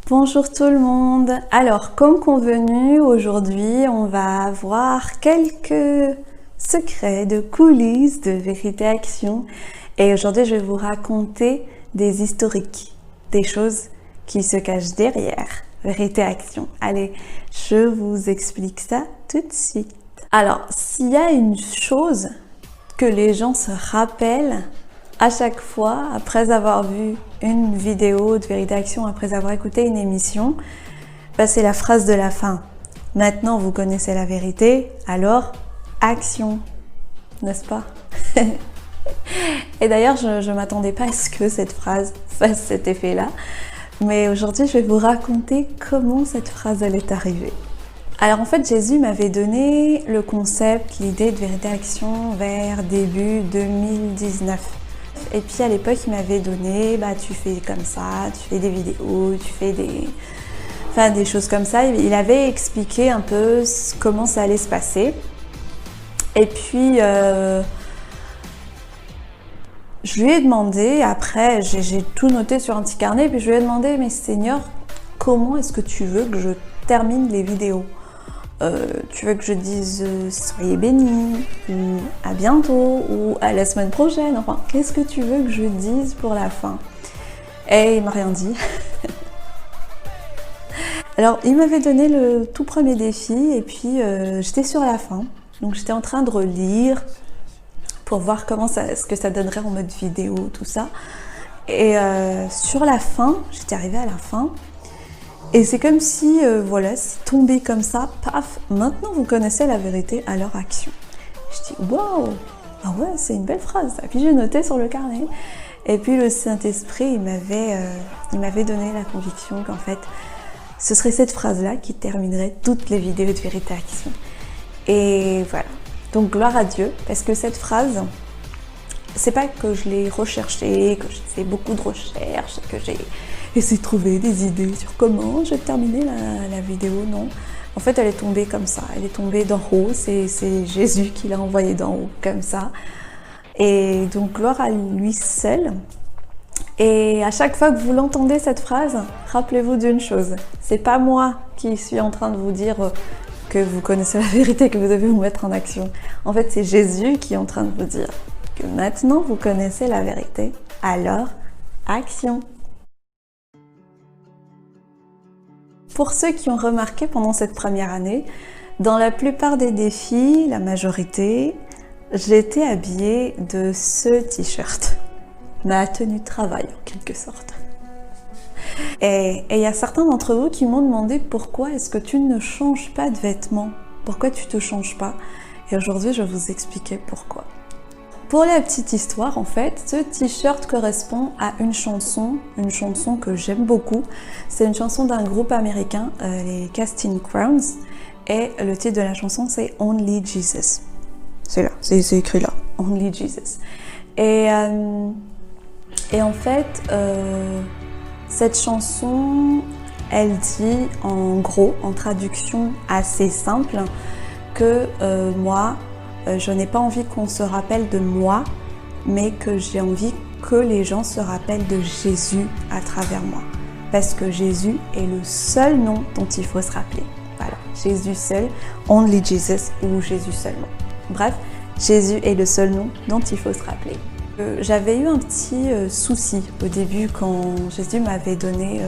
Bonjour tout le monde. Alors, comme convenu, aujourd'hui, on va voir quelques secrets de coulisses de Vérité Action. Et aujourd'hui, je vais vous raconter des historiques, des choses qui se cachent derrière Vérité Action. Allez, je vous explique ça tout de suite. Alors, s'il y a une chose que les gens se rappellent à chaque fois, après avoir vu une vidéo de Vérité Action, après avoir écouté une émission, c'est la phrase de la fin. Maintenant, vous connaissez la vérité, alors action, n'est-ce pas? Et d'ailleurs, je ne m'attendais pas à ce que cette phrase fasse cet effet-là, mais aujourd'hui, je vais vous raconter comment cette phrase elle est arrivée. Alors en fait, Jésus m'avait donné le concept, l'idée de Vérité Action vers début 2019. Et puis à l'époque, il m'avait donné, tu fais comme ça, tu fais des vidéos, tu fais des choses comme ça. Il avait expliqué un peu comment ça allait se passer. Et puis, je lui ai demandé, après, j'ai tout noté sur un petit carnet, puis je lui ai demandé, mais Seigneur, comment est-ce que tu veux que je termine les vidéos ? Tu veux que je dise soyez bénis, ou à bientôt, ou à la semaine prochaine, enfin, qu'est-ce que tu veux que je dise pour la fin? Et il m'a rien dit. Alors, il m'avait donné le tout premier défi, et puis j'étais sur la fin, donc j'étais en train de relire pour voir ce que ça donnerait en mode vidéo, tout ça. Et sur la fin, j'étais arrivée à la fin, et c'est comme si, c'est tombé comme ça, paf, maintenant vous connaissez la vérité, alors action. Je dis, waouh, ah ouais, c'est une belle phrase. Et puis j'ai noté sur le carnet. Et puis le Saint-Esprit, il m'avait donné la conviction qu'en fait, ce serait cette phrase-là qui terminerait toutes les vidéos de Vérité Action. Et voilà. Donc gloire à Dieu, parce que cette phrase, c'est pas que je l'ai recherchée, que j'ai fait beaucoup de recherches, que j'ai essayé de trouver des idées sur comment je vais terminer la vidéo, non. En fait, elle est tombée comme ça, elle est tombée d'en haut, c'est Jésus qui l'a envoyée d'en haut, comme ça. Et donc, gloire à lui seul. Et à chaque fois que vous l'entendez, cette phrase, rappelez-vous d'une chose, c'est pas moi qui suis en train de vous dire que vous connaissez la vérité, que vous devez vous mettre en action. En fait, c'est Jésus qui est en train de vous dire que maintenant vous connaissez la vérité, alors action. Pour ceux qui ont remarqué pendant cette première année, dans la plupart des défis, la majorité, j'étais habillée de ce t-shirt, ma tenue de travail en quelque sorte. Et il y a certains d'entre vous qui m'ont demandé pourquoi est-ce que tu ne changes pas de vêtements, pourquoi tu te changes pas. Et aujourd'hui, je vais vous expliquer pourquoi. Pour la petite histoire, en fait, ce t-shirt correspond à une chanson que j'aime beaucoup. C'est une chanson d'un groupe américain, les Casting Crowns, et le titre de la chanson c'est Only Jesus. C'est là, c'est écrit là, Only Jesus. Et en fait, cette chanson, elle dit en gros, en traduction assez simple, que moi, je n'ai pas envie qu'on se rappelle de moi, mais que j'ai envie que les gens se rappellent de Jésus à travers moi. Parce que Jésus est le seul nom dont il faut se rappeler. Voilà, Jésus seul, Only Jesus ou Jésus seulement. Bref, Jésus est le seul nom dont il faut se rappeler. J'avais eu un petit souci au début quand Jésus m'avait donné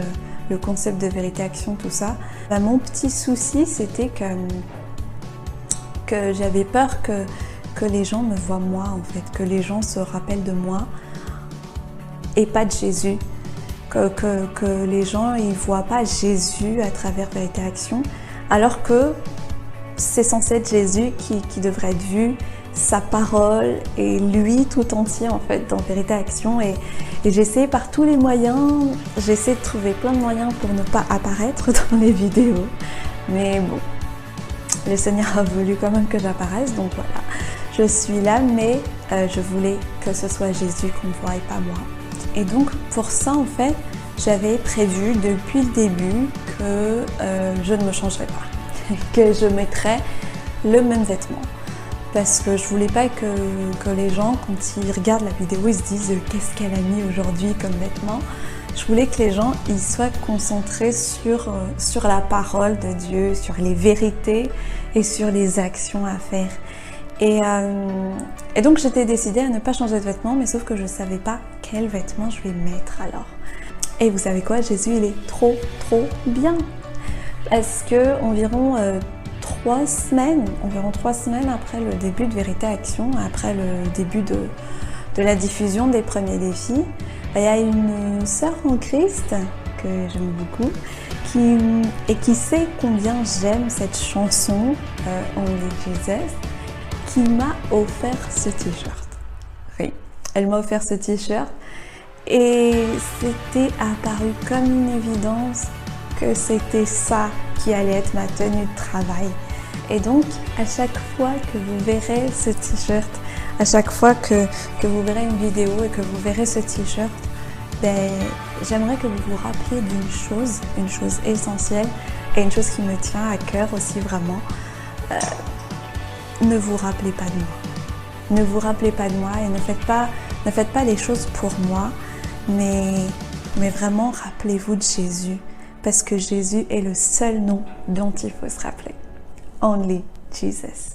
le concept de Vérité Action, tout ça. Mon petit souci, c'était que j'avais peur que les gens me voient moi, en fait, que les gens se rappellent de moi et pas de Jésus. Que les gens ils voient pas Jésus à travers Vérité Action, alors que c'est censé être Jésus qui devrait être vu, sa parole et lui tout entier en fait dans Vérité Action. Et j'ai essayé par tous les moyens, j'ai essayé de trouver plein de moyens pour ne pas apparaître dans les vidéos, mais bon, le Seigneur a voulu quand même que j'apparaisse, donc voilà, je suis là, mais je voulais que ce soit Jésus qu'on voit et pas moi. Et donc pour ça en fait, j'avais prévu depuis le début que je ne me changerais pas, que je mettrais le même vêtement. Parce que je voulais pas que les gens, quand ils regardent la vidéo, ils se disent qu'est-ce qu'elle a mis aujourd'hui comme vêtement. Je voulais que les gens ils soient concentrés sur la parole de Dieu, sur les vérités et sur les actions à faire. Et donc j'étais décidée à ne pas changer de vêtements, mais sauf que je ne savais pas quels vêtements je vais mettre alors. Et vous savez quoi, Jésus il est trop bien. Parce que environ 3 semaines après le début de Vérité Action, après le début de la diffusion des premiers défis, il y a une sœur en Christ que j'aime beaucoup qui sait combien j'aime cette chanson Only Jesus, qui m'a offert ce t-shirt. Oui, elle m'a offert ce t-shirt et c'était apparu comme une évidence que c'était ça qui allait être ma tenue de travail. Et donc, à chaque fois que vous verrez ce t-shirt, à chaque fois que vous verrez une vidéo et que vous verrez ce t-shirt, j'aimerais que vous vous rappeliez une chose essentielle et une chose qui me tient à cœur aussi vraiment. Ne vous rappelez pas de moi. Ne vous rappelez pas de moi et ne faites pas les choses pour moi, mais vraiment rappelez-vous de Jésus, parce que Jésus est le seul nom dont il faut se rappeler. Only Jesus.